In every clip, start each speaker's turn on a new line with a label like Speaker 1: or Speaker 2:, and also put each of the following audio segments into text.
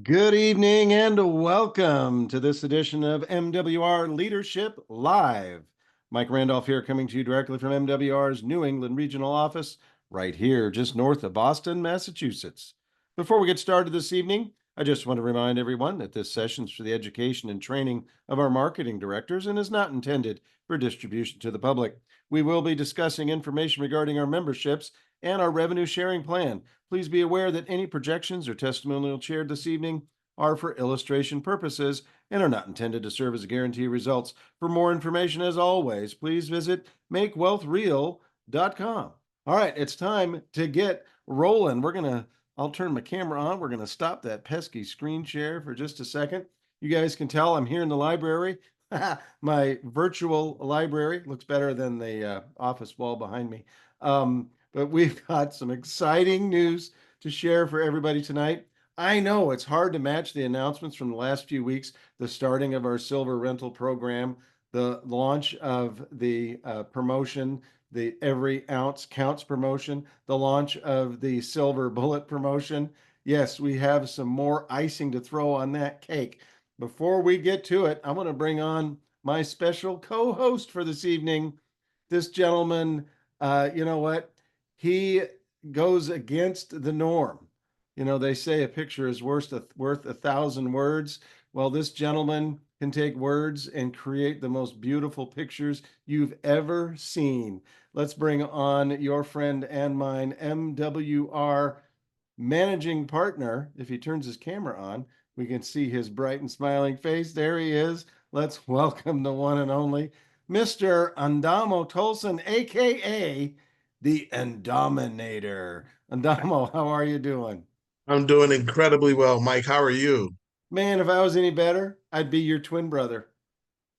Speaker 1: Good evening and welcome to this edition of MWR Leadership Live. Mike Randolph here, coming to you directly from MWR's New England Regional Office, right here just north of Boston, Massachusetts. Before we get started this evening, I just want to remind everyone that this session is for the education and training of our marketing directors and is not intended for distribution to the public. We will be discussing information regarding our memberships and our revenue sharing plan. Please be aware that any projections or testimonial shared this evening are for illustration purposes and are not intended to serve as a guarantee of results. For more information, as always, please visit makewealthreal.com. All right, it's time to get rolling. I'll turn my camera on. We're going to stop that pesky screen share for just a second. You guys can tell I'm here in the library. My virtual library looks better than the office wall behind me. But we've got some exciting news to share for everybody tonight. I know it's hard to match the announcements from the last few weeks, the starting of our silver rental program, the launch of the promotion, the Every Ounce Counts promotion, the launch of the silver bullet promotion. Yes, we have some more icing to throw on that cake. Before we get to it, I want to bring on my special co-host for this evening. This gentleman, you know what? He goes against the norm. You know, they say a picture is worth 1,000 words. Well, this gentleman can take words and create the most beautiful pictures you've ever seen. Let's bring on your friend and mine, MWR managing partner. If he turns his camera on, we can see his bright and smiling face. There he is. Let's welcome the one and only Mr. Andamo Tolson, aka the Indominator. Andamo, how are you doing?
Speaker 2: I'm doing incredibly well, Mike. How are you?
Speaker 1: Man, if I was any better, I'd be your twin brother.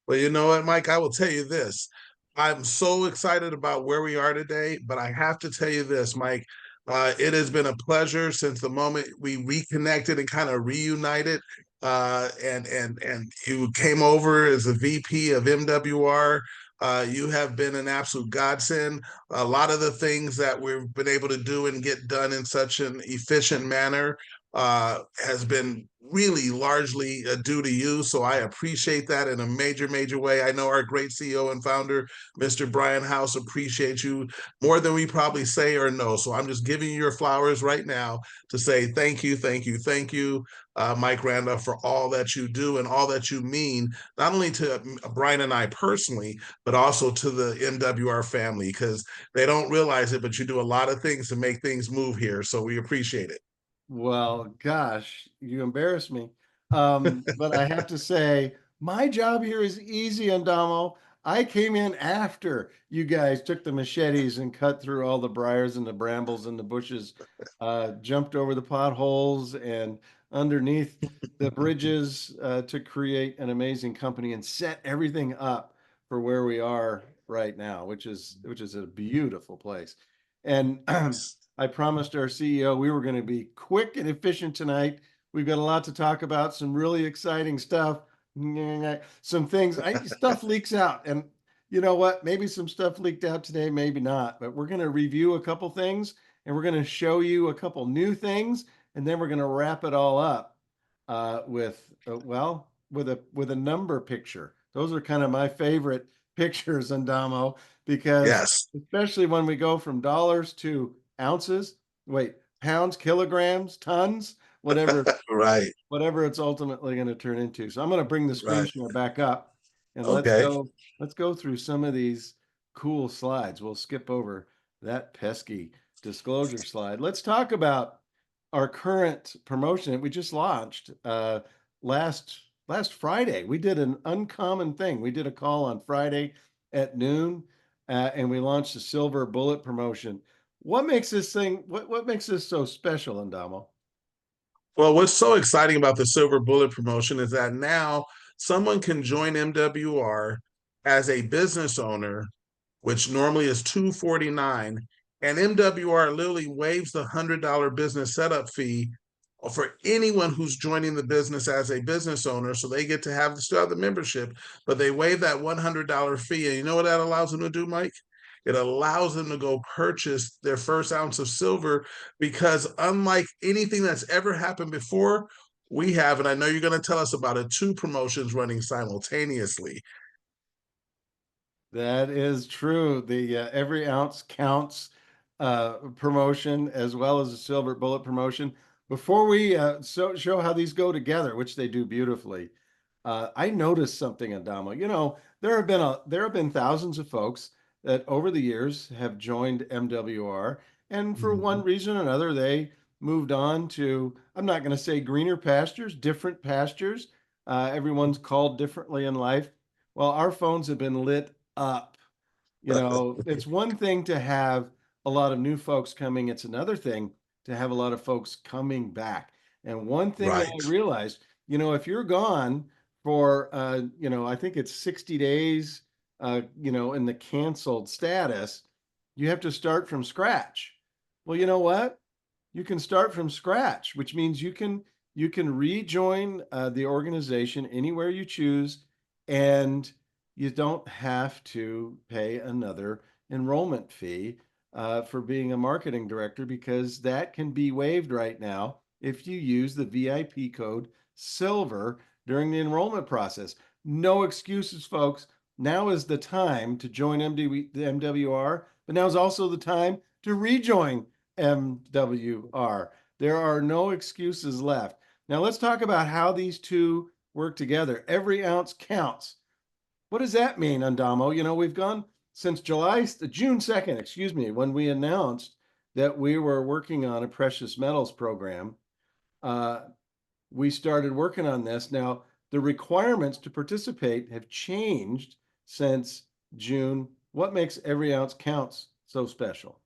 Speaker 2: Well, you know what, Mike? I will tell you this. I'm so excited about where we are today, but I have to tell you this, Mike. It has been a pleasure since the moment we reconnected and kind of reunited. And you came over as a VP of MWR. You have been an absolute godsend. A lot of the things that we've been able to do and get done in such an efficient manner has been really largely due to you. So I appreciate that in a major, major way. I know our great CEO and founder, Mr. Brian House, appreciates you more than we probably say or know. So I'm just giving you your flowers right now to say thank you, thank you, thank you, Mike Randolph, for all that you do and all that you mean, not only to Brian and I personally, but also to the MWR family, because they don't realize it, but you do a lot of things to make things move here. So we appreciate it.
Speaker 1: Well, gosh, you embarrass me. But I have to say, my job here is easy, Andamo. I came in after you guys took the machetes and cut through all the briars and the brambles and the bushes, jumped over the potholes and underneath the bridges to create an amazing company and set everything up for where we are right now, which is a beautiful place. And I promised our CEO we were going to be quick and efficient tonight. We've got a lot to talk about, some really exciting stuff. Some things, stuff leaks out. And you know what? Maybe some stuff leaked out today, maybe not. But we're going to review a couple things and we're going to show you a couple new things. And then we're going to wrap it all up with a number picture. Those are kind of my favorite pictures, Andamo, because
Speaker 2: Yes.
Speaker 1: especially when we go from dollars to ounces, wait, pounds, kilograms, tons, whatever,
Speaker 2: Right.
Speaker 1: whatever it's ultimately going to turn into. So I'm going to bring the screen
Speaker 2: Right.
Speaker 1: share back up and
Speaker 2: Okay.
Speaker 1: let's go through some of these cool slides. We'll skip over that pesky disclosure slide. Let's talk about our current promotion that we just launched last Friday. We did an uncommon thing. We did a call on Friday at noon, and we launched the Silver Bullet promotion. What makes this thing? What makes this so special, Andamo?
Speaker 2: Well, what's so exciting about the Silver Bullet promotion is that now someone can join MWR as a business owner, which normally is $249, and MWR literally waives the $100 business setup fee for anyone who's joining the business as a business owner. So they get to still have the membership, but they waive that $100 fee. And you know what that allows them to do, Mike? It allows them to go purchase their first ounce of silver because, unlike anything that's ever happened before, we have, and I know you're going to tell us about it, two promotions running simultaneously.
Speaker 1: That is true. The every ounce counts promotion, as well as the silver bullet promotion. Before we show how these go together, which they do beautifully, I noticed something, Adamo. You know, there have been thousands of folks that over the years have joined MWR, and for one
Speaker 2: Mhm.
Speaker 1: reason or another, they moved on to, I'm not going to say greener pastures, different pastures. Everyone's called differently in life. Well, our phones have been lit up. You know, it's one thing to have a lot of new folks coming, it's another thing to have a lot of folks coming back. And one thing that
Speaker 2: Right.
Speaker 1: I realized, you know, if you're gone for I think it's 60 days in the canceled status, you have to start from scratch. Well, you know what? You can start from scratch, which means you can rejoin the organization anywhere you choose, and you don't have to pay another enrollment fee for being a marketing director, because that can be waived right now if you use the VIP code SILVER during the enrollment process. No excuses, folks. Now is the time to join the MWR, but now is also the time to rejoin MWR. There are no excuses left. Now let's talk about how these two work together. Every ounce counts. What does that mean, Andamo? You know, we've gone since June 2nd, excuse me, when we announced that we were working on a precious metals program. Uh, we started working on this. Now, the requirements to participate have changed since June. What makes every ounce counts so special?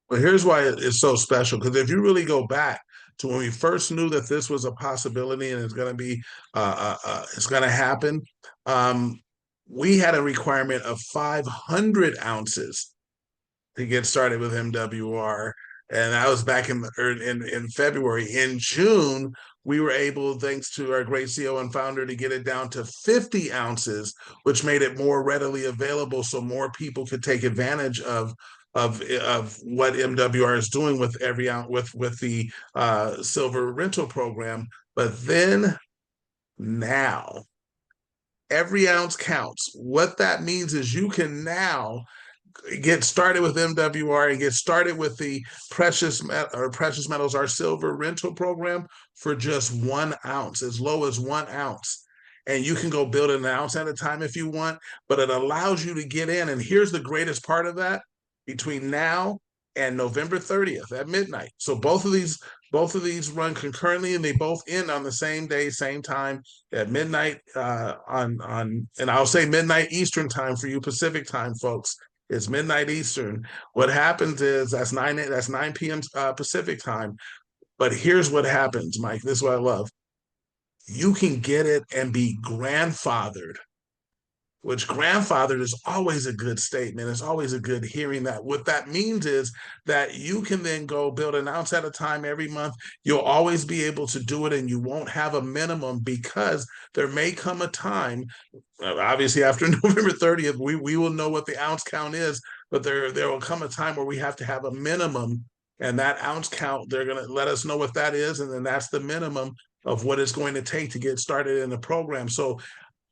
Speaker 2: But here's why it's so special. Because if you really go back to when we first knew that this was a possibility and it's going to be, it's going to happen, um, we had a requirement of 500 ounces to get started with MWR, and that was back in February. In June, we were able, thanks to our great CEO and founder, to get it down to 50 ounces, which made it more readily available, so more people could take advantage of what MWR is doing with every ounce with the silver rental program. But then now every ounce counts. What that means is you can now get started with MWR and get started with the precious metals, our silver rental program, for just 1 ounce, as low as 1 ounce. And you can go build an ounce at a time if you want, but it allows you to get in. And here's the greatest part of that: between now and November 30th at midnight. So both of these run concurrently, and they both end on the same day, same time at midnight, and I'll say midnight Eastern time for you Pacific time folks. It's midnight Eastern. What happens is that's 9 p.m. Pacific time. But here's what happens, Mike. This is what I love. You can get it and be grandfathered, which grandfathered is always a good statement. It's always a good hearing that. What that means is that you can then go build an ounce at a time every month. You'll always be able to do it, and you won't have a minimum, because there may come a time, obviously after November 30th, we will know what the ounce count is, but there will come a time where we have to have a minimum, and that ounce count, they're going to let us know what that is, and then that's the minimum of what it's going to take to get started in the program. So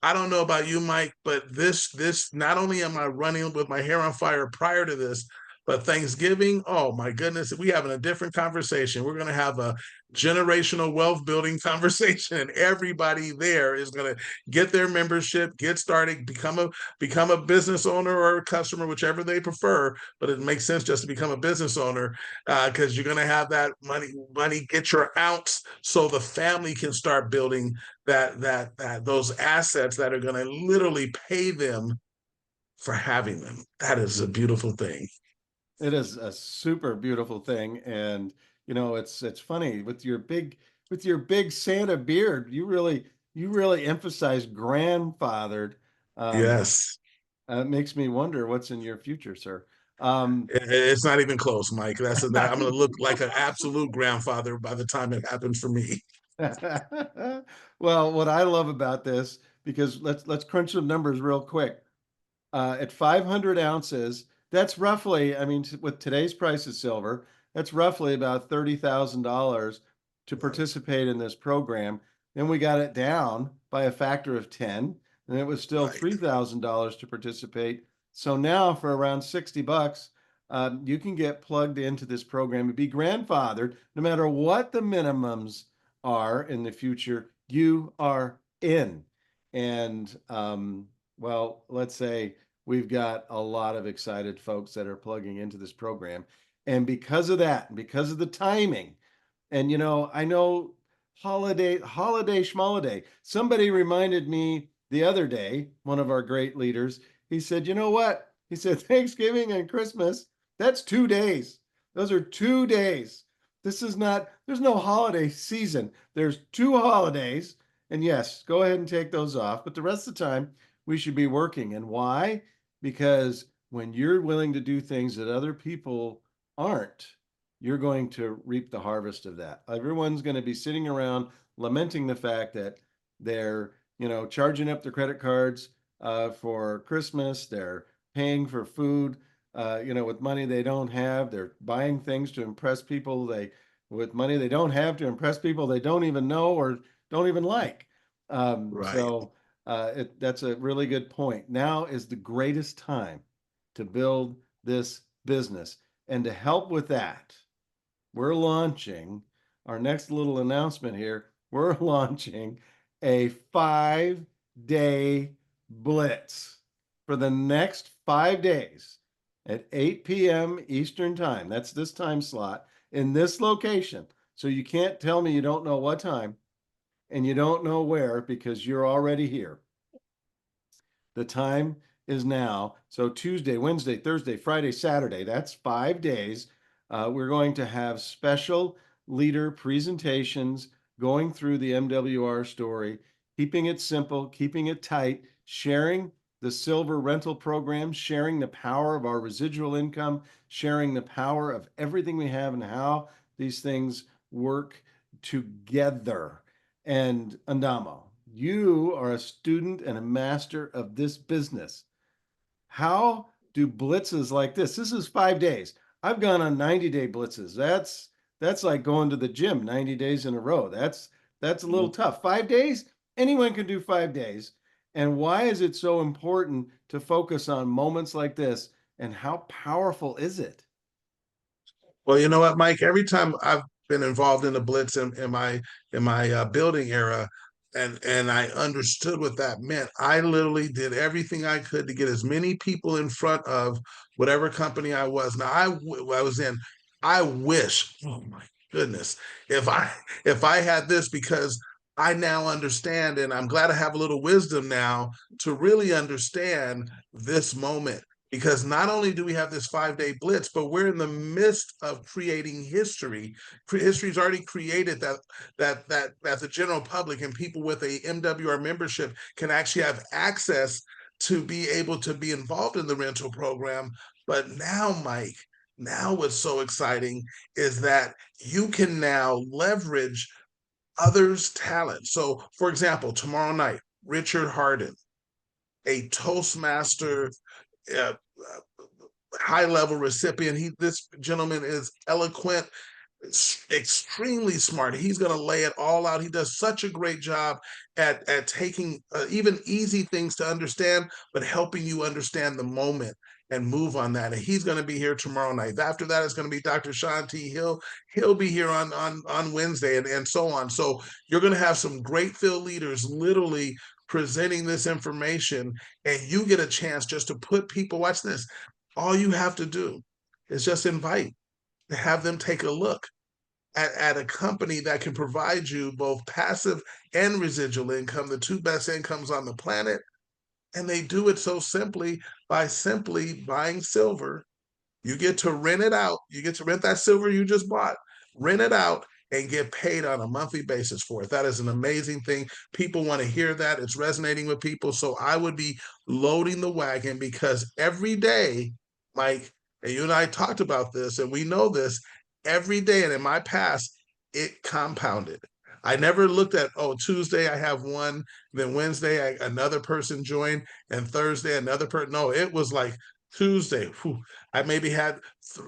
Speaker 2: I don't know about you, Mike, but this not only am I running with my hair on fire prior to this, but Thanksgiving, oh my goodness, we having a different conversation. We're gonna have a generational wealth building conversation, and everybody there is gonna get their membership, get started, become a business owner or a customer, whichever they prefer. But it makes sense just to become a business owner, because you're gonna have that money get your ounce, so the family can start building that those assets that are going to literally pay them for having them. That is a beautiful thing.
Speaker 1: It is a super beautiful thing, and it's funny with your big Santa beard. You really emphasize grandfathered. Um,
Speaker 2: Yes.
Speaker 1: it makes me wonder what's in your future, sir.
Speaker 2: It's not even close, Mike. I'm going to look like an absolute grandfather by the time it happens for me.
Speaker 1: Well, what I love about this, because let's crunch some numbers real quick. At 500 ounces, that's roughly, I mean, with today's price of silver, that's roughly about $30,000 to participate in this program. Then we got it down by a factor of 10, and it was still
Speaker 2: Right.
Speaker 1: $3,000 to participate. So now for around $60, you can get plugged into this program and be grandfathered. No matter what the minimums are in the future, you are in. And well, let's say we've got a lot of excited folks that are plugging into this program. And because of that, because of the timing, and I know holiday schmoliday. Somebody reminded me the other day, one of our great leaders, he said, you know what? He said, Thanksgiving and Christmas, that's 2 days. Those are 2 days. This is not, there's no holiday season. There's 2 holidays. And yes, go ahead and take those off. But the rest of the time, we should be working. And why? Because when you're willing to do things that other people aren't, you're going to reap the harvest of that. Everyone's going to be sitting around lamenting the fact that they're, charging up their credit cards for Christmas. They're paying for food, with money they don't have. They're buying things to impress people with money they don't have to impress people they don't even know or don't even like.
Speaker 2: Right.
Speaker 1: So that's a really good point. Now is the greatest time to build this business. And to help with that, we're launching our next little announcement here. We're launching a 5-day blitz for the next 5 days at 8 p.m. Eastern time. That's this time slot in this location. So you can't tell me you don't know what time and you don't know where because you're already here. The time is now. So Tuesday, Wednesday, Thursday, Friday, Saturday, that's 5 days. We're going to have special leader presentations going through the MWR story, keeping it simple, keeping it tight, sharing the silver rental program, sharing the power of our residual income, sharing the power of everything we have and how these things work together. And Adamo, you are a student and a master of this business. How do blitzes like this is 5 days. I've gone on 90-day blitzes. That's like going to the gym 90 days in a row. That's a little tough. 5 days, anyone can do 5 days. And why is it so important to focus on moments like this? And how powerful is it?
Speaker 2: Well, you know what, Mike? Every time I've been involved in the Blitz in my building era, and I understood what that meant, I literally did everything I could to get as many people in front of whatever company I was. Now, I was in. I wish, oh my goodness, if I had this because I now understand, and I'm glad I have a little wisdom now to really understand this moment because not only do we have this 5-day blitz, but we're in the midst of creating history. History's already created that the general public and people with a MWR membership can actually have access to be able to be involved in the rental program. But now, Mike, now what's so exciting is that you can now leverage others' talent. So, for example, tomorrow night, Richard Harden, a Toastmaster uh, high level recipient. This gentleman is eloquent, extremely smart. He's going to lay it all out. He does such a great job at taking even easy things to understand, but helping you understand the moment and move on that. And he's going to be here tomorrow night. After that, it's going to be Dr. Sean T. He'll be here on Wednesday and so on. So you're going to have some great field leaders literally presenting this information, and you get a chance just to put people, watch this. All you have to do is just invite, have them take a look at a company that can provide you both passive and residual income, the two best incomes on the planet. And they do it so simply by simply buying silver. You get to rent it out. You get to rent that silver you just bought, rent it out, and get paid on a monthly basis for it. That is an amazing thing. People want to hear that. It's resonating with people. So I would be loading the wagon because every day, Mike, and you and I talked about this, and we know this every day. And in my past, it compounded. I never looked at, oh, Tuesday I have one, then Wednesday another person joined, and Thursday another person. No, it was like Tuesday, whew, I maybe had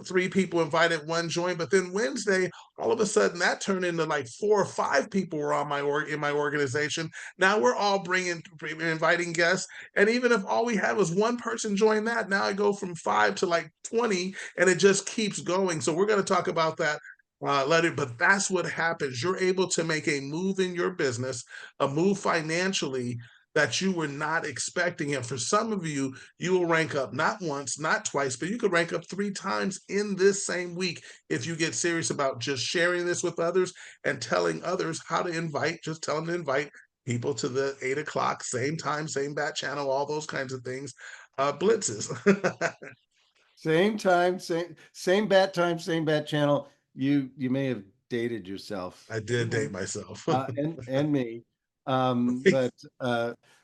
Speaker 2: three people invited, one joined, but then Wednesday, all of a sudden, that turned into like 4 or 5 people were on in my organization. Now we're all inviting guests, and even if all we had was one person join that, now I go from 5 to like 20, and it just keeps going. So we're going to talk about that. Later, but that's what happens. You're able to make a move in your business, a move financially that you were not expecting. And for some of you, you will rank up not once, not twice, but you could rank up 3 times in this same week if you get serious about just sharing this with others and telling others how to invite, just tell them to invite people to the 8 o'clock, same time, same bat channel, all those kinds of things, blitzes.
Speaker 1: Same time, same bat time, same bat channel. You may have dated yourself.
Speaker 2: I did date myself.
Speaker 1: And me. But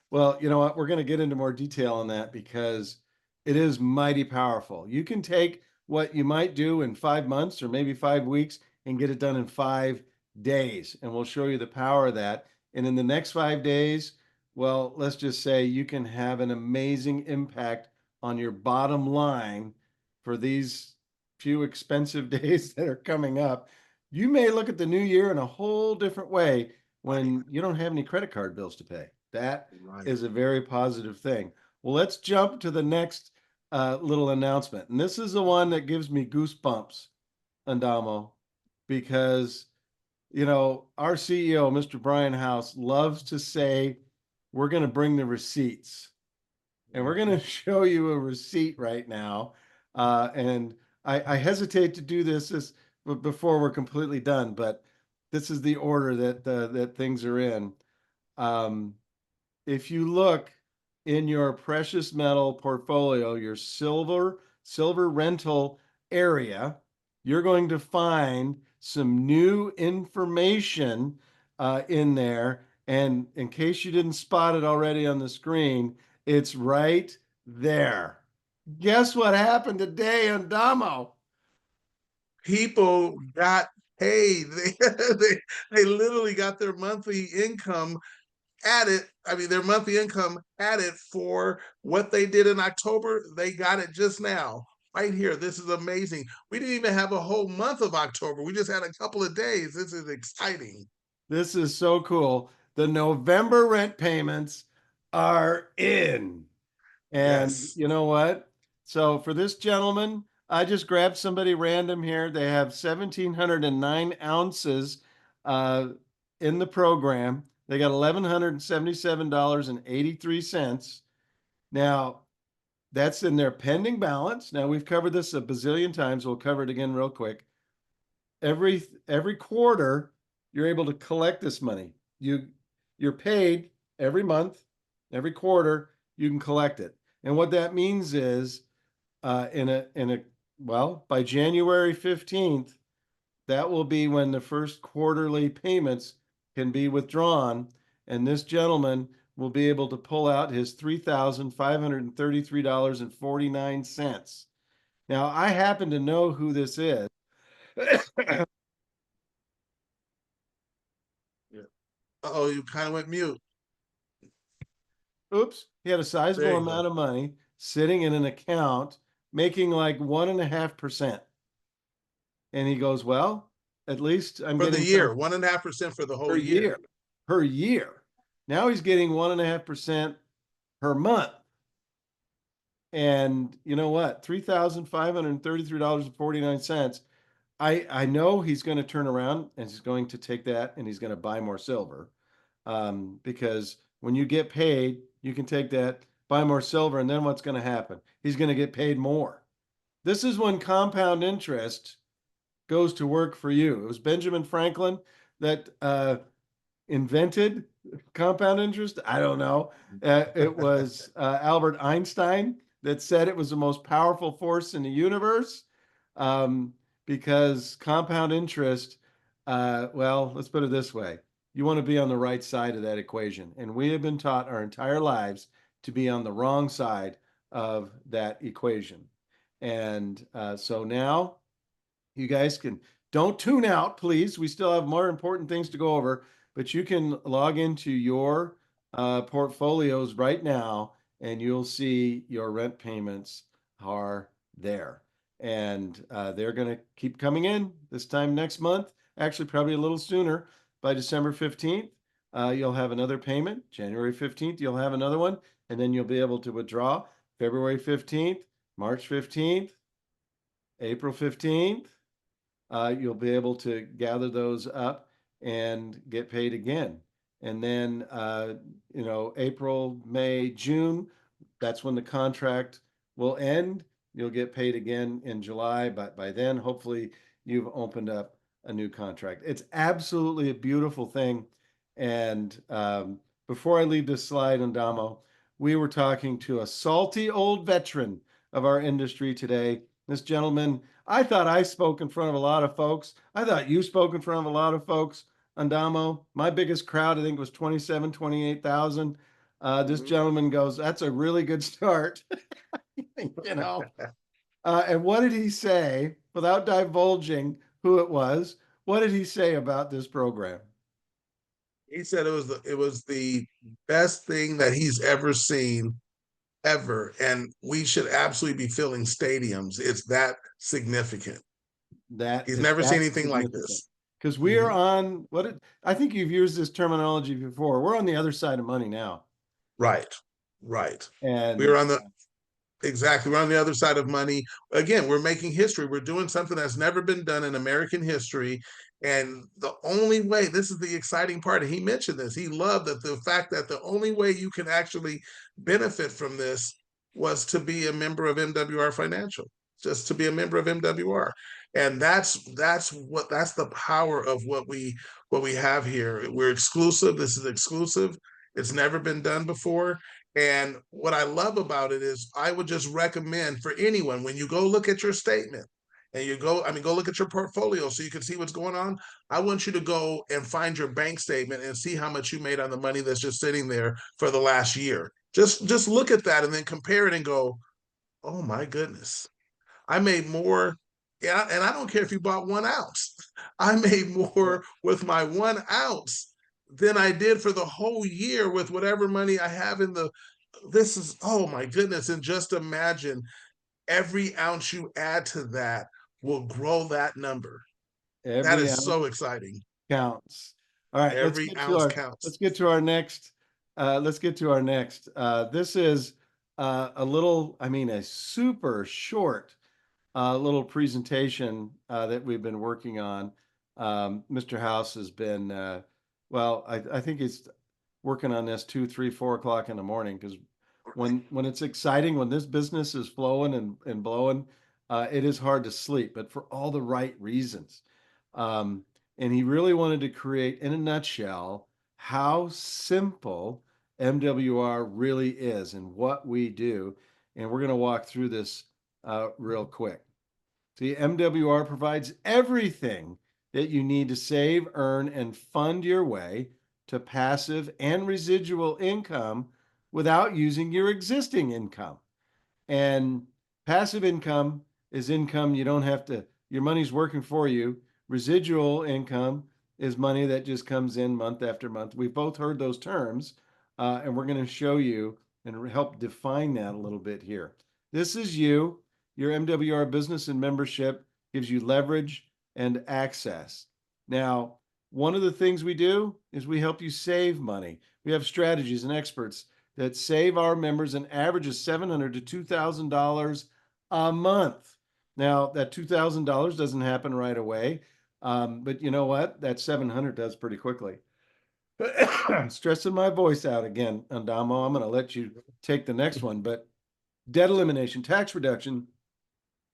Speaker 1: well, you know what? We're going to get into more detail on that because it is mighty powerful. You can take what you might do in 5 months or maybe 5 weeks and get it done in 5 days. And we'll show you the power of that. And in the next 5 days, well, let's just say you can have an amazing impact on your bottom line for these few expensive days that are coming up. You may look at the new year in a whole different way when you don't have any credit card bills to pay. That
Speaker 2: Right.
Speaker 1: is a very positive thing. Well, let's jump to the next little announcement. And this is the one that gives me goosebumps, Andamo, because, you know, our CEO, Mr. Brian House, loves to say, we're going to bring the receipts. And we're going to show you a receipt right now. And I hesitate to do this before we're completely done, but this is the order that things are in. If you look in your precious metal portfolio, your silver rental area, you're going to find some new information in there. And in case you didn't spot it already on the screen, it's right there. Guess what happened today on Damo?
Speaker 2: People got paid. They literally got their monthly income added. I mean, their monthly income added for what they did in October. They got it just now, right here. This is amazing. We didn't even have a whole month of October. We just had a couple of days. This is exciting.
Speaker 1: This is so cool. The November rent payments are in. And
Speaker 2: Yes.
Speaker 1: you know what? So for this gentleman, I just grabbed somebody random here. They have 1,709 ounces in the program. They got $1,177.83. Now, that's in their pending balance. Now, we've covered this a bazillion times. We'll cover it again real quick. Every quarter, you're able to collect this money. You're paid every month, every quarter, you can collect it. And what that means is by January 15th, that will be when the first quarterly payments can be withdrawn. And this gentleman will be able to pull out his $3,533.49. Now, I happen to know who this is.
Speaker 2: Oh, you kind of went mute.
Speaker 1: Oops, he had a
Speaker 2: There
Speaker 1: sizable
Speaker 2: you go.
Speaker 1: amount of money sitting in an account making like 1.5%. And he goes, well, at least I'm
Speaker 2: For the
Speaker 1: getting
Speaker 2: year,
Speaker 1: some
Speaker 2: 1.5% for the
Speaker 1: per
Speaker 2: whole year.
Speaker 1: year, per year. Now he's getting 1.5% per month. And you know what? $3,533.49. I know he's going to turn around and he's going to take that and he's going to buy more silver. Because when you get paid, you can take that, buy more silver, and then what's going to happen? He's going to get paid more. This is when compound interest goes to work for you. It was Benjamin Franklin that invented compound interest. I don't know. It was Albert Einstein that said it was the most powerful force in the universe because compound interest, well, let's put it this way. You want to be on the right side of that equation. And we have been taught our entire lives to be on the wrong side of that equation. And so now you guys can don't tune out, please. We still have more important things to go over, but you can log into your portfolios right now and you'll see your rent payments are there. And they're going to keep coming in this time next month, actually, probably a little sooner. By December 15th, you'll have another payment. January 15th, you'll have another one, and then you'll be able to withdraw February 15th, March 15th, April 15th. You'll be able to gather those up and get paid again. And then, April, May, June, that's when the contract will end. You'll get paid again in July, but by then, hopefully, you've opened up a new contract. It's absolutely a beautiful thing. And before I leave this slide on Damo, we were talking to a salty old veteran of our industry today. This gentleman, I thought I spoke in front of a lot of folks. I thought you spoke in front of a lot of folks. Andamo, my biggest crowd, I think, was 27, 28,000. This gentleman goes, that's a really good start. you know. And what did he say, without divulging who it was? What did he say about this program?
Speaker 2: He said it was the best thing that he's ever seen ever, and we should absolutely be filling stadiums. It's that significant.
Speaker 1: That
Speaker 2: He's
Speaker 1: is
Speaker 2: never seen
Speaker 1: that
Speaker 2: anything like
Speaker 1: significant.
Speaker 2: this.
Speaker 1: Because we are on I think you've used this terminology before. We're on the other side of money now.
Speaker 2: Right, right.
Speaker 1: And
Speaker 2: We're on the Exactly. We're on the other side of money. Again, we're making history. We're doing something that's never been done in American history. And the only way, this is the exciting part, and he mentioned this, he loved that the fact that the only way you can actually benefit from this was to be a member of MWR Financial, just to be a member of MWR. And that's the power of what we have here. We're exclusive. This is exclusive. It's never been done before. And what I love about it is I would just recommend for anyone, when you go look at your statement and go look at your portfolio so you can see what's going on. I want you to go and find your bank statement and see how much you made on the money that's just sitting there for the last year. Just look at that and then compare it and go, oh my goodness, I made more. Yeah, and I don't care if you bought 1 ounce. I made more with my 1 ounce than I did for the whole year with whatever money I have in the. This is, oh my goodness. And just imagine every ounce you add to that will grow that number. That
Speaker 1: every
Speaker 2: is
Speaker 1: ounce
Speaker 2: so exciting.
Speaker 1: counts. All right,
Speaker 2: Every ounce counts.
Speaker 1: let's get to our next. Let's get to our next. This is a little, I mean, a super short little presentation that we've been working on. Mr. House has been, I think he's working on this 2, 3, 4 o'clock in the morning because when it's exciting, when this business is flowing and blowing, it is hard to sleep, but for all the right reasons. Um, and he really wanted to create, in a nutshell, how simple MWR really is and what we do. And we're going to walk through this real quick. See, MWR provides everything that you need to save, earn, and fund your way to passive and residual income without using your existing income. And passive income is income you don't have to, your money's working for you. Residual income is money that just comes in month after month. We've both heard those terms, and we're going to show you and help define that a little bit here. This is you. Your MWR business and membership gives you leverage and access. Now, one of the things we do is we help you save money. We have strategies and experts that save our members an average of $700 to $2,000 a month. Now, that $2,000 doesn't happen right away, but you know what? That 700 does pretty quickly. Stressing my voice out again, Andamo. I'm going to let you take the next one, but debt elimination, tax reduction,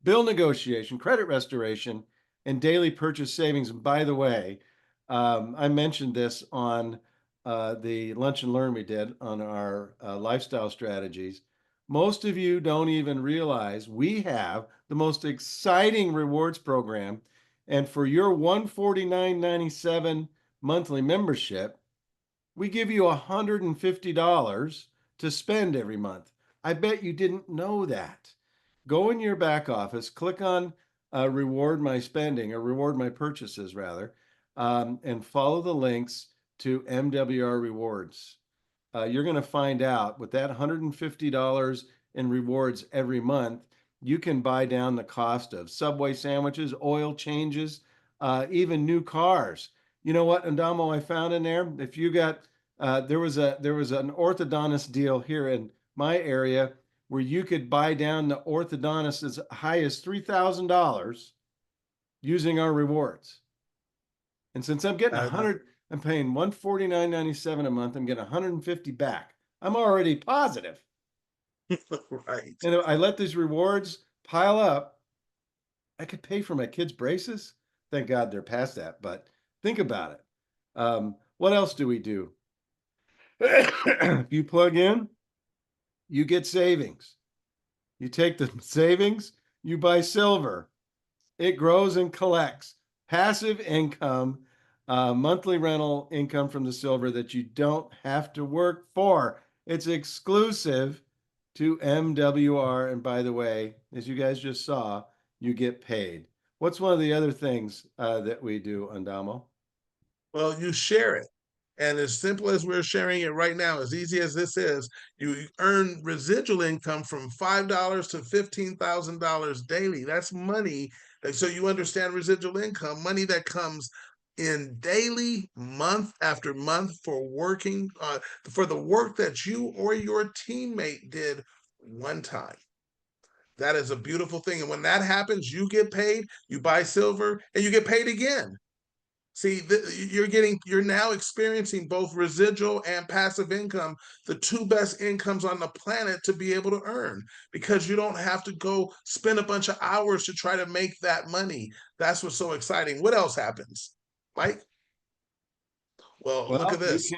Speaker 1: bill negotiation, credit restoration, and daily purchase savings. And by the way, I mentioned this on the lunch and learn we did on our lifestyle strategies. Most of you don't even realize we have the most exciting rewards program. And for your $149.97 monthly membership, we give you $150 to spend every month. I bet you didn't know that. Go in your back office, click on reward my spending or reward my purchases rather, and follow the links to MWR rewards. You're going to find out with that $150 in rewards every month, you can buy down the cost of Subway sandwiches, oil changes, even new cars. You know what, Adamo, I found in there? If you got there was an orthodontist deal here in my area where you could buy down the orthodontist as high as $3,000 using our rewards. And since I'm getting
Speaker 2: Uh,
Speaker 1: 100, I'm paying 149.97 a month. I'm getting 150 back. I'm already positive.
Speaker 2: right.
Speaker 1: And if I let these rewards pile up, I could pay for my kids' braces. Thank God they're past that. But think about it. What else do we do? If you plug in, you get savings. You take the savings, you buy silver. It grows and collects passive income, monthly rental income from the silver that you don't have to work for. It's exclusive to MWR. And by the way, as you guys just saw, you get paid. What's one of the other things that we do, Andamo?
Speaker 2: Well, you share it. And as simple as we're sharing it right now, as easy as this is, you earn residual income from $5 to $15,000 daily. That's money. So you understand residual income, money that comes in daily, month after month for working for the work that you or your teammate did one time. That is a beautiful thing. And when that happens, you get paid, you buy silver, and you get paid again. See, you're now experiencing both residual and passive income, the two best incomes on the planet to be able to earn, because you don't have to go spend a bunch of hours to try to make that money. That's what's so exciting. What else happens, Mike? Well, look
Speaker 1: Well,
Speaker 2: at this.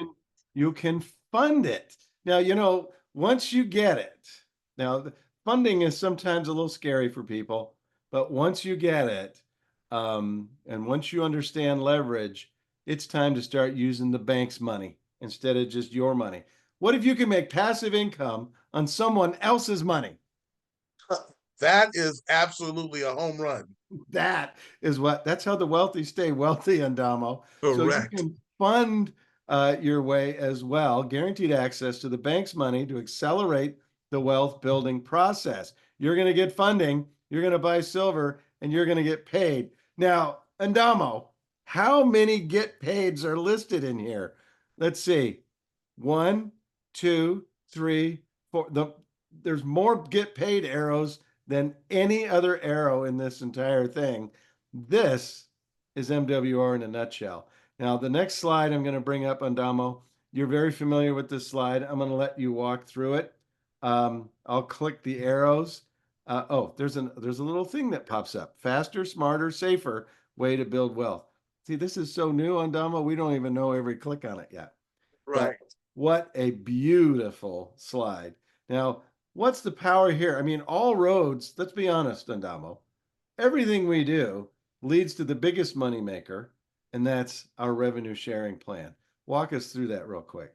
Speaker 1: you can fund it. Now, you know, once you get it, now funding is sometimes a little scary for people, but once you get it, and once you understand leverage, it's time to start using the bank's money instead of just your money. What if you can make passive income on someone else's money?
Speaker 2: That is absolutely a home run.
Speaker 1: That's how the wealthy stay wealthy, Andamo. So you
Speaker 2: Correct.
Speaker 1: can fund your way as well, guaranteed access to the bank's money to accelerate the wealth building process. You're going to get funding, you're going to buy silver, and you're going to get paid. Now, Andamo, how many get paids are listed in here? Let's see. One, two, three, four. There's more get paid arrows than any other arrow in this entire thing. This is MWR in a nutshell. Now, the next slide I'm going to bring up, Andamo, you're very familiar with this slide. I'm going to let you walk through it. I'll click the arrows. There's a little thing that pops up. Faster, smarter, safer way to build wealth. See, this is so new, Andamo. We don't even know every click on it yet.
Speaker 2: Right.
Speaker 1: But what a beautiful slide. Now, what's the power here? I mean, all roads, let's be honest, Andamo, everything we do leads to the biggest money maker, and that's our revenue sharing plan. Walk us through that real quick.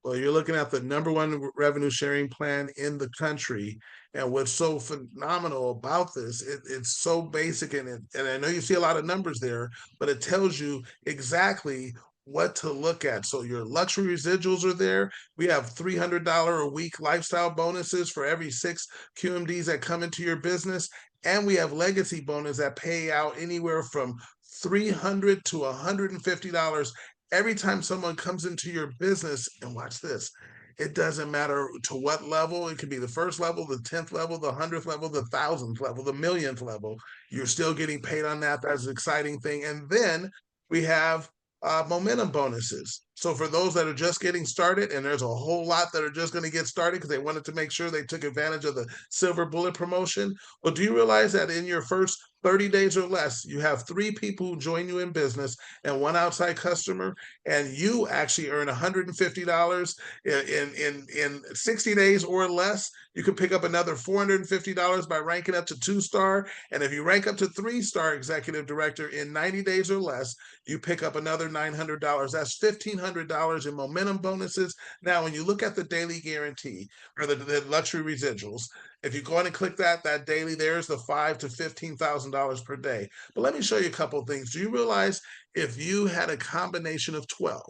Speaker 2: Well, you're looking at the number one revenue sharing plan in the country. And what's so phenomenal about this, it's so basic, and I know you see a lot of numbers there, but it tells you exactly what to look at. So your luxury residuals are there. We have $300 a week lifestyle bonuses for every 6 QMDs that come into your business. And we have legacy bonus that pay out anywhere from $300 to $150 every time someone comes into your business. And watch this, it doesn't matter to what level. It could be the first level, the 10th level, the 100th level, the 1,000th level, the 1,000th level. You're still getting paid on that. That's an exciting thing. And then we have momentum bonuses. So for those that are just getting started, and there's a whole lot that are just going to get started because they wanted to make sure they took advantage of the silver bullet promotion. Well, do you realize that in your first 30 days or less, you have 3 people who join you in business and 1 outside customer, and you actually earn $150 in 60 days or less? You can pick up another $450 by ranking up to 2-star. And if you rank up to 3-star executive director in 90 days or less, you pick up another $900. That's $1,500 in momentum bonuses. Now, when you look at the daily guarantee or the luxury residuals, if you go in and click that daily, there's the $5,000 to $15,000 per day. But let me show you a couple of things. Do you realize if you had a combination of 12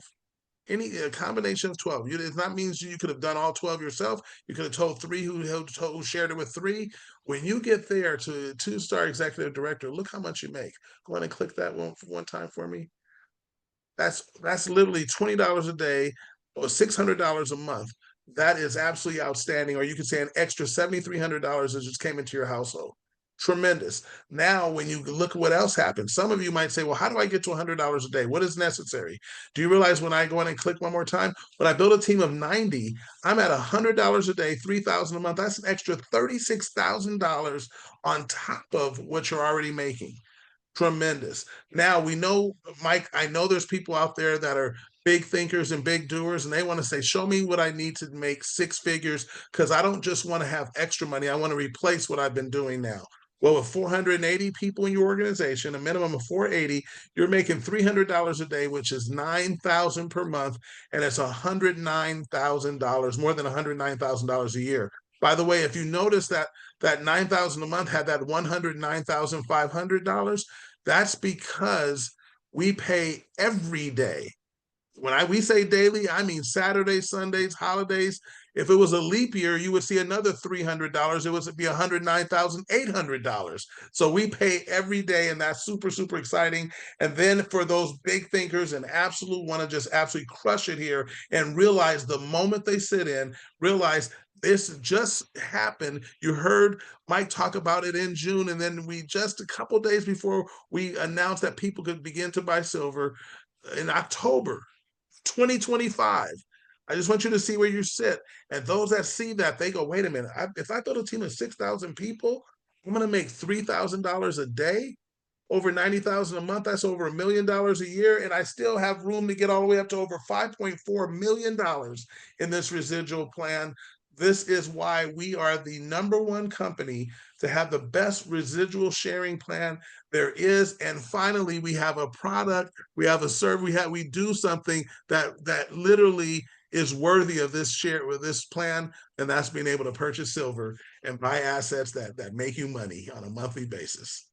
Speaker 2: any a combination of 12. It not means you could have done all 12 yourself. You could have told three who shared it with three. When you get there to two-star executive director, look how much you make. Go ahead and click that one time for me. That's literally $20 a day or $600 a month. That is absolutely outstanding. Or you could say an extra $7,300 that just came into your household. Tremendous. Now, when you look at what else happened, some of you might say, well, how do I get to $100 a day? What is necessary? Do you realize when I go in and click one more time, when I build a team of 90, I'm at $100 a day, $3,000 a month. That's an extra $36,000 on top of what you're already making. Tremendous. Now we know, Mike, I know there's people out there that are big thinkers and big doers, and they want to say, show me what I need to make six figures because I don't just want to have extra money. I want to replace what I've been doing now. Well, with 480 people in your organization, a minimum of 480, you're making $300 a day, which is $9,000 per month, and it's $109,000, more than $109,000 a year. By the way, if you notice that 9,000 a month had that $109,500, that's because we pay every day. When we say daily, I mean Saturdays, Sundays, holidays. If it was a leap year, you would see another $300. It would be $109,800. So we pay every day, and that's super, super exciting. And then for those big thinkers and absolute want to just absolutely crush it here and realize the moment they sit in, realize this just happened. You heard Mike talk about it in June, and then we just a couple days before we announced that people could begin to buy silver in October 2025. I just want you to see where you sit. And those that see that, they go, wait a minute, if I build a team of 6,000 people, I'm going to make $3,000 a day, over 90,000 a month. That's over $1 million a year. And I still have room to get all the way up to over $5.4 million in this residual plan. This is why we are the #1 company to have the best residual sharing plan there is. And finally, we have a product, we have a service, we do something that literally is worthy of this share with this plan, and that's being able to purchase silver and buy assets that make you money on a monthly basis.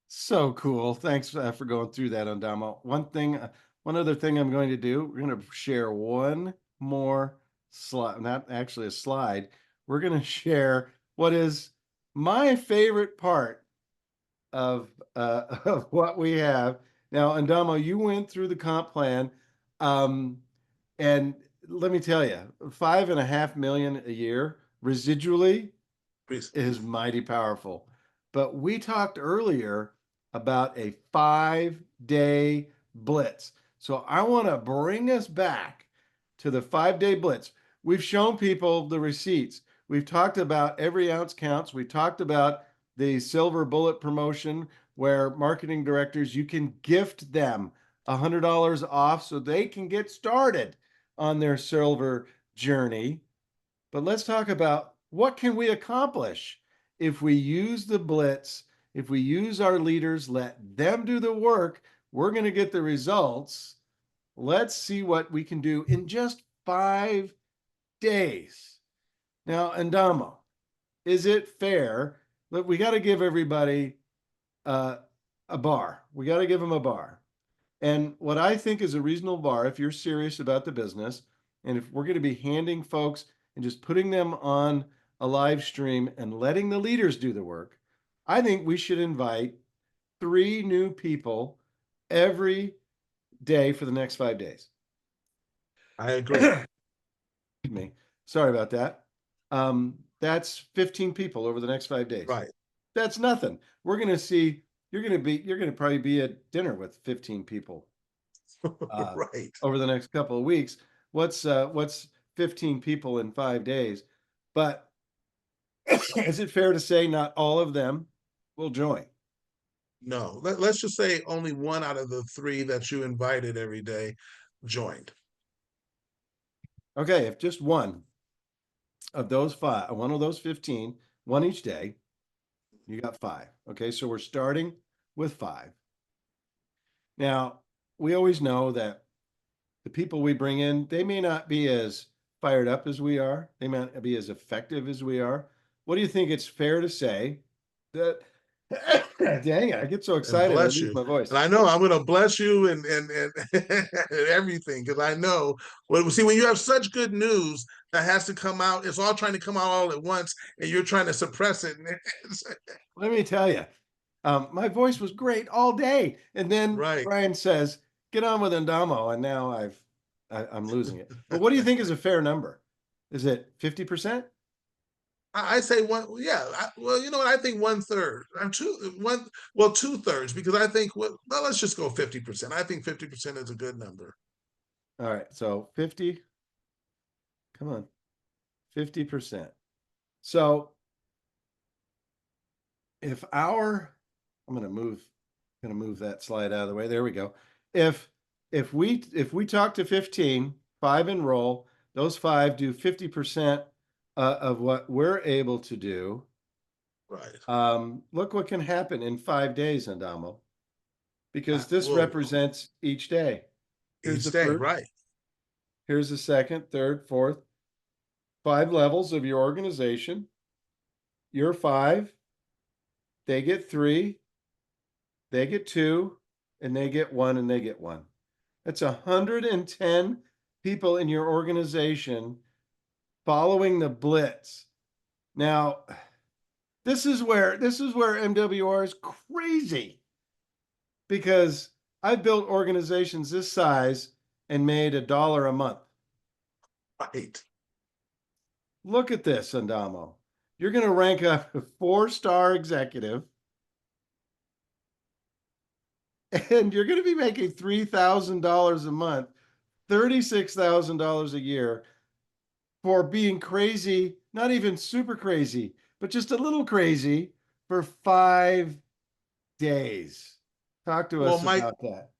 Speaker 1: So cool. Thanks for going through that, Andamo. One other thing I'm going to do, we're going to share one more slide, not actually a slide. We're going to share what is my favorite part of of what we have. Now, Andamo, you went through the comp plan. And let me tell you, 5.5 million a year residually
Speaker 2: Please.
Speaker 1: is mighty powerful. But we talked earlier about a 5-day blitz. So I want to bring us back to the 5-day blitz. We've shown people the receipts. We've talked about every ounce counts. We talked about the silver bullet promotion where marketing directors, you can gift them $100 off so they can get started on their silver journey. But let's talk about what can we accomplish if we use the blitz, if we use our leaders, let them do the work, we're going to get the results. Let's see what we can do in just 5 days. Now, Andamo, is it fair? Look, we got to give everybody a bar. We got to give them a bar. And what I think is a reasonable bar, if you're serious about the business, and if we're going to be handing folks and just putting them on a live stream and letting the leaders do the work, I think we should invite 3 new people every day for the next 5 days.
Speaker 2: I agree.
Speaker 1: Excuse me. Sorry about that. That's 15 people over the next 5 days.
Speaker 2: Right.
Speaker 1: That's nothing. We're going to see, you're going to probably be at dinner with 15 people
Speaker 2: Right.
Speaker 1: over the next couple of weeks. What's 15 people in 5 days? But is it fair to say not all of them will join?
Speaker 2: No, let's just say only 1 out of the 3 that you invited every day joined.
Speaker 1: Okay, if just one of those 15, one each day, you got 5. Okay, so we're starting with 5. Now, we always know that the people we bring in, they may not be as fired up as we are. They may not be as effective as we are. What do you think it's fair to say that Dang it, I get so
Speaker 2: and
Speaker 1: excited, I
Speaker 2: bless
Speaker 1: lose
Speaker 2: you.
Speaker 1: my voice.
Speaker 2: And I know I'm going to bless you and everything because I know. Well, see, when you have such good news that has to come out, it's all trying to come out all at once, and you're trying to suppress it.
Speaker 1: Let me tell you, my voice was great all day. And then
Speaker 2: Right.
Speaker 1: Brian says, get on with Endamo. And now I'm losing it. But what do you think is a fair number? Is it 50%?
Speaker 2: I say one. Yeah. Well, you know what? I think 1/3. I'm two one. Well, 2/3 because I think. Well, let's just go 50%. I think 50% is a good number.
Speaker 1: All right. So 50, come on, 50%. So if I'm gonna move that slide out of the way. There we go. If if we talk to 15, 5 enroll, those 5 do 50% of what we're able to do.
Speaker 2: Right.
Speaker 1: Look what can happen in 5 days, Andamo, because this
Speaker 2: Well,
Speaker 1: represents each day. Here's
Speaker 2: each
Speaker 1: the
Speaker 2: day.
Speaker 1: first,
Speaker 2: Right.
Speaker 1: here's the second, third, fourth, 5 levels of your organization. You're 5, they get 3, they get 2, and they get 1, and they get 1. That's 110 people in your organization following the blitz. Now, this is where MWR is crazy, because I've built organizations this size and made $1 a month.
Speaker 2: Right.
Speaker 1: Look at this, Andamo. You're going to rank up a 4-star executive, and you're going to be making $3,000 a month, $36,000 a year for being crazy, not even super crazy, but just a little crazy for 5 days. Talk to
Speaker 2: Well,
Speaker 1: us
Speaker 2: Mike,
Speaker 1: about that.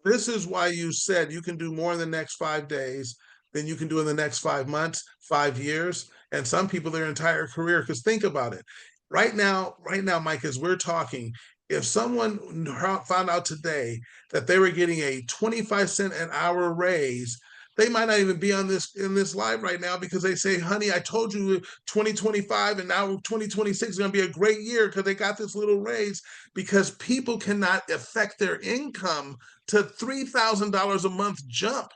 Speaker 2: this is why you said you can do more in the next 5 days than you can do in the next 5 months, 5 years, and some people their entire career. Because think about it. Right now, Mike, as we're talking, if someone found out today that they were getting a 25 cent an hour raise, they might not even be on this in this live right now because they say, honey, I told you 2025 and now 2026 is going to be a great year because they got this little raise because people cannot affect their income to $3,000 a month jump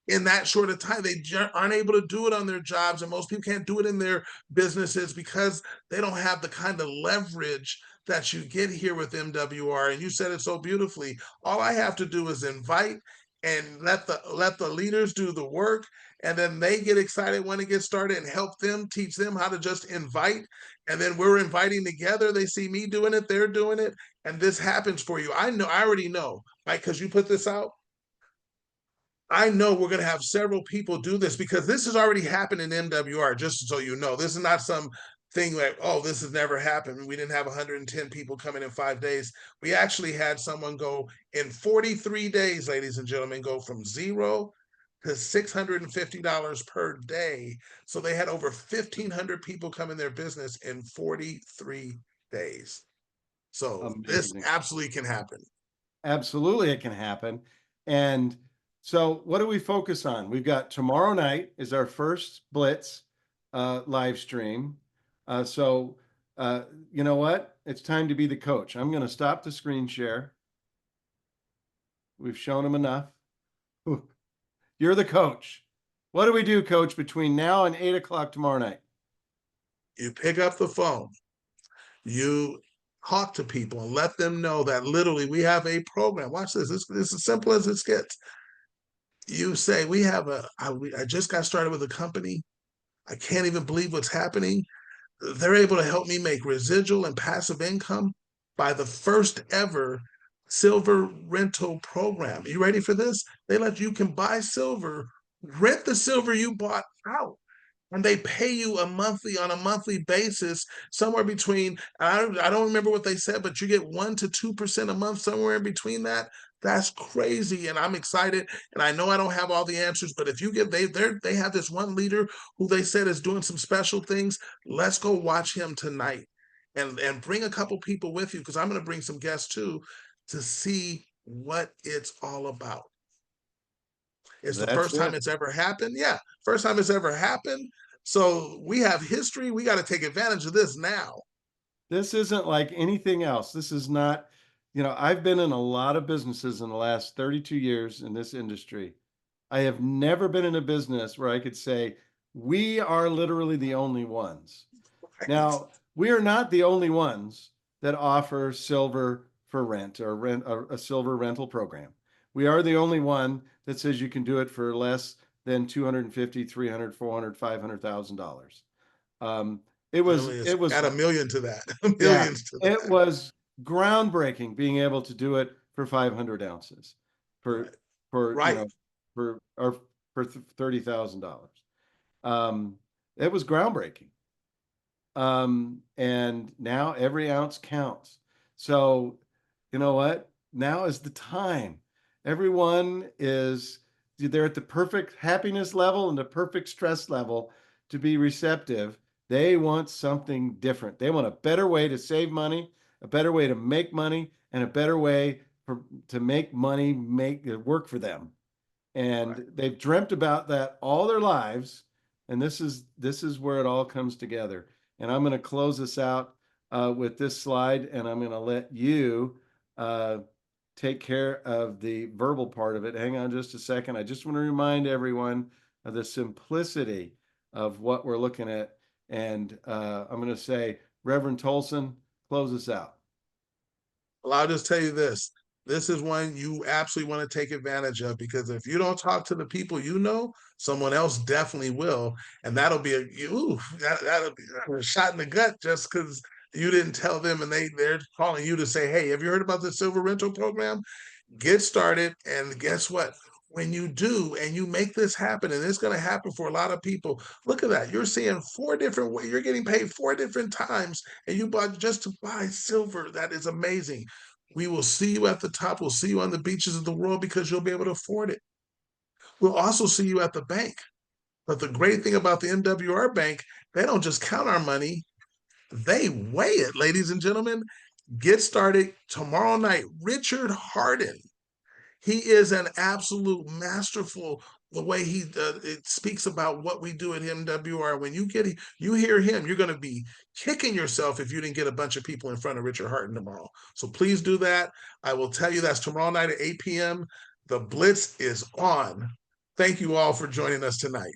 Speaker 2: in that short of time. They aren't able to do it on their jobs, and most people can't do it in their businesses because they don't have the kind of leverage that you get here with MWR. And you said it so beautifully. All I have to do is invite and let the leaders do the work, and then they get excited when it gets started and help them teach them how to just invite, and then we're inviting together. They see me doing it, they're doing it, and this happens for you. I already know, right? Because you put this out, I know we're going to have several people do this because this has already happened in MWR, just so you know. This is not some thing like, oh, this has never happened. We didn't have 110 people coming in 5 days. We actually had someone go in 43 days, ladies and gentlemen, go from 0 to $650 per day. So they had over 1,500 people come in their business in 43 days. So this
Speaker 1: Amazing.
Speaker 2: absolutely can happen.
Speaker 1: Absolutely, it can happen. And so, what do we focus on? We've got tomorrow night is our first Blitz live stream. So, you know what? It's time to be the coach. I'm going to stop the screen share. We've shown them enough. You're the coach. What do we do, coach, between now and 8 o'clock tomorrow night?
Speaker 2: You pick up the phone, you talk to people and let them know that literally we have a program. Watch this. This is as simple as it gets. You say, we have I just got started with a company. I can't even believe what's happening. They're able to help me make residual and passive income by the first ever silver rental program. You ready for this? They let you can buy silver, rent the silver you bought out, and they pay you on a monthly basis, somewhere between, I don't remember what they said, but you get 1 to 2% a month, somewhere in between that. That's crazy, and I'm excited. And I know I don't have all the answers, but if you get they have this one leader who they said is doing some special things. Let's go watch him tonight, and bring a couple people with you because I'm going to bring some guests too to see what it's all about. It's the
Speaker 1: That's
Speaker 2: first time
Speaker 1: it.
Speaker 2: it's ever happened. Yeah, first time it's ever happened. So we have history. We got to take advantage of this now.
Speaker 1: This isn't like anything else. This is not, I've been in a lot of businesses in the last 32 years in this industry. I have never been in a business where I could say, we are literally the only ones.
Speaker 2: Right.
Speaker 1: Now, we are not the only ones that offer silver for rent or rent a silver rental program. We are the only one that says you can do it for less than 250, 300, 400, $500,000. Um, it was,
Speaker 2: Millions,
Speaker 1: it was,
Speaker 2: add a million to that,
Speaker 1: yeah,
Speaker 2: millions to
Speaker 1: it
Speaker 2: that.
Speaker 1: was groundbreaking being able to do it for 500 ounces for,
Speaker 2: Right.
Speaker 1: for,
Speaker 2: Right.
Speaker 1: for, or for $30,000. Um, it was groundbreaking. And now every ounce counts. So, you know what? Now is the time. Everyone is, they're at the perfect happiness level and the perfect stress level to be receptive. They want something different. They want a better way to save money, a better way to make money, and a better way to make money make it work for them.
Speaker 2: Right.
Speaker 1: And they've dreamt about that all their lives, and this is where it all comes together. And I'm going to close this out with this slide, and I'm going to let you uh, take care of the verbal part of it. Hang on just a second. I just want to remind everyone of the simplicity of what we're looking at. And I'm going to say, Reverend Tolson, close us out.
Speaker 2: Well, I'll just tell you this. This is one you absolutely want to take advantage of, because if you don't talk to the people you know, someone else definitely will. And that'll be that'll be a shot in the gut just because you didn't tell them, and they're calling you to say, hey, have you heard about the silver rental program? Get started. And guess what? When you do and you make this happen, and it's going to happen for a lot of people, look at that. You're seeing four different ways. You're getting paid four different times, and you bought just to buy silver. That is amazing. We will see you at the top. We'll see you on the beaches of the world because you'll be able to afford it. We'll also see you at the bank. But the great thing about the MWR Bank, they don't just count our money, they weigh it, ladies and gentlemen. Get started tomorrow night. Richard Harden, he is an absolute masterful, the way he it speaks about what we do at MWR. When you hear him, you're going to be kicking yourself if you didn't get a bunch of people in front of Richard Harton tomorrow. So please do that. I will tell you that's tomorrow night at 8 p.m. The Blitz is on. Thank you all for joining us tonight.